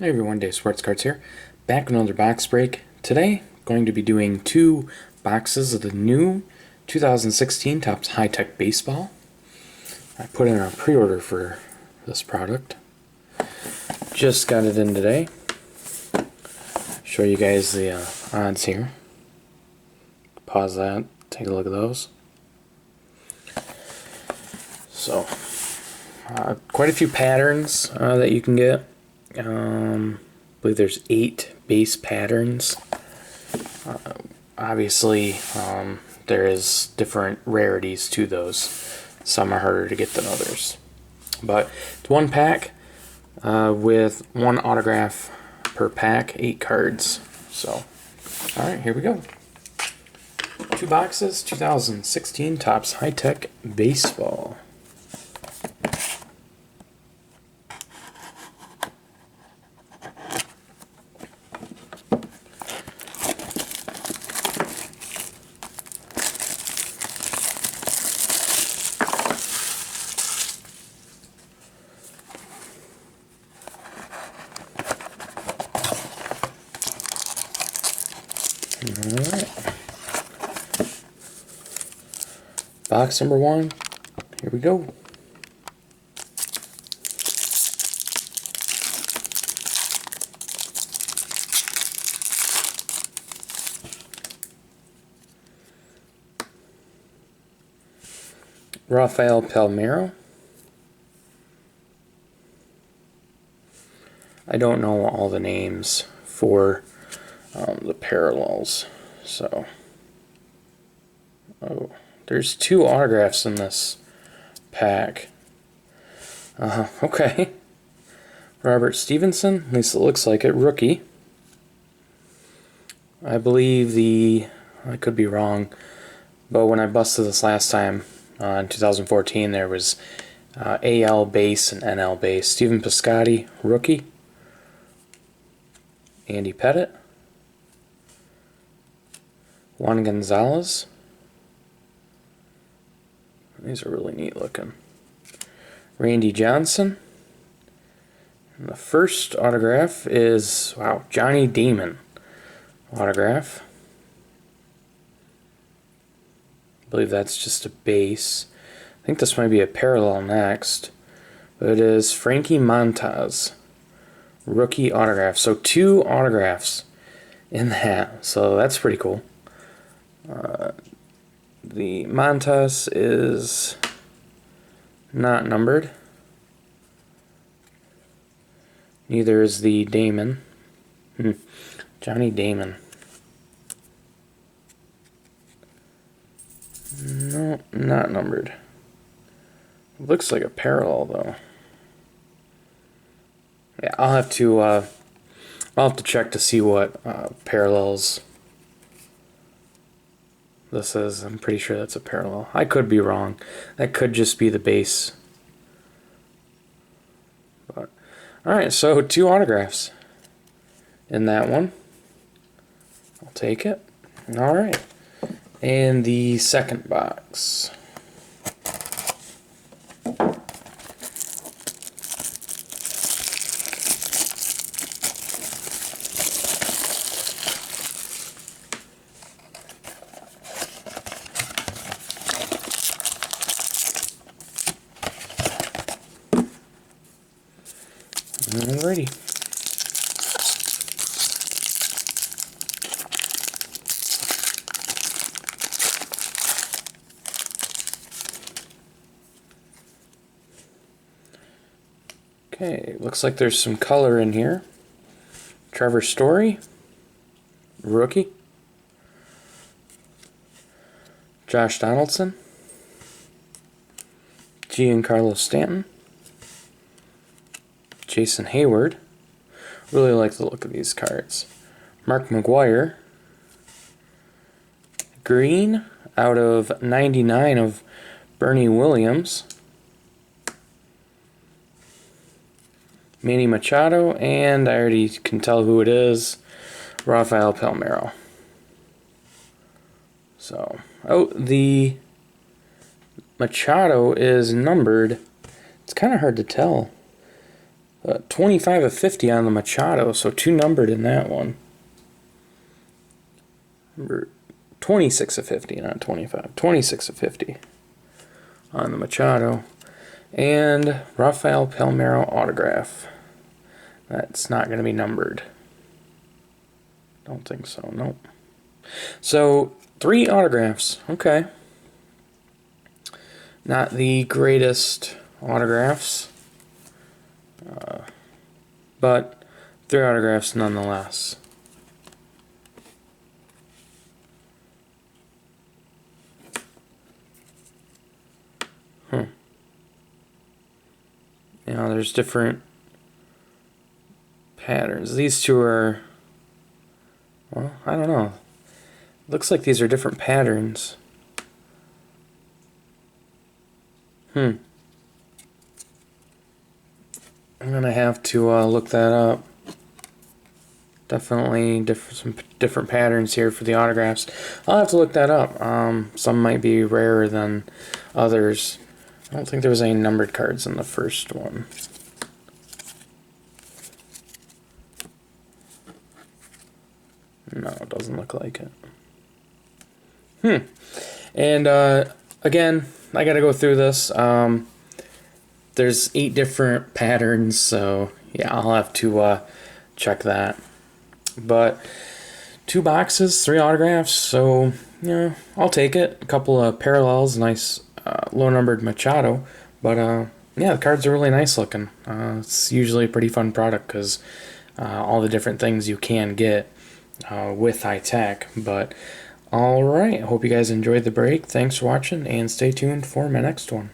Hey everyone, Dave Sports Cards here, back with another box break. Today, going to be doing two boxes of the new 2016 Topps High Tech Baseball. I put in a pre-order for this product. Just got it in today. Show you guys the odds here. Pause that, take a look at those. So, quite a few patterns that you can get. I believe there's 8 base patterns. Obviously, there is different rarities to those. Some are harder to get than others. But it's one pack with one autograph per pack, 8 cards. So, alright, here we go. 2 boxes, 2016 Topps High Tech Baseball. Alright. Box number 1. Here we go. Rafael Palmeiro. I don't know all the names for the parallels, so there's 2 autographs in this pack. Okay. Robert Stevenson, at least it looks like it, rookie. I believe I could be wrong, but when I busted this last time in 2014, there was AL base and NL base. Stephen Piscotty, rookie. Andy Pettitte. Juan Gonzalez. These are really neat looking. Randy Johnson. And the first autograph is, wow, Johnny Damon autograph. I believe that's just a base. I think this might be a parallel next. But it is Frankie Montas, rookie autograph. So 2 autographs in that. So that's pretty cool. The Montas is not numbered. Neither is the Damon. Johnny Damon. No, not numbered. Looks like a parallel though. Yeah, I'll have to check to see what parallels this is. I'm pretty sure that's a parallel. I could be wrong. That could just be the base. But alright, so 2 autographs in that one. I'll take it. Alright. And the second box. Alrighty. Okay, looks like there's some color in here. Trevor Story, rookie. Josh Donaldson. Giancarlo Stanton. Jason Hayward. Really like the look of these cards. Mark McGwire. Green out of 99 of Bernie Williams. Manny Machado, and I already can tell who it is, Rafael Palmeiro. So, the Machado is numbered. It's kind of hard to tell. 25 of 50 on the Machado, so 2 numbered in that one. Number 26 of 50, not 25. 26 of 50 on the Machado. And Rafael Palmeiro autograph. That's not going to be numbered. Don't think so, nope. So, 3 autographs, okay. Not the greatest autographs, but 3 autographs nonetheless. You know, there's different patterns. These 2 are, well, I don't know. Looks like these are different patterns. I'm gonna have to look that up. Definitely some different patterns here for the autographs. I'll have to look that up. Some might be rarer than others. I don't think there was any numbered cards in the first one. No, it doesn't look like it. And again, I gotta go through this. There's 8 different patterns, so yeah, I'll have to check that. But 2 boxes, 3 autographs, so yeah, I'll take it. A couple of parallels, nice low-numbered Machado, but yeah, the cards are really nice looking. It's usually a pretty fun product because all the different things you can get with High Tech. But alright, I hope you guys enjoyed the break. Thanks for watching, and stay tuned for my next one.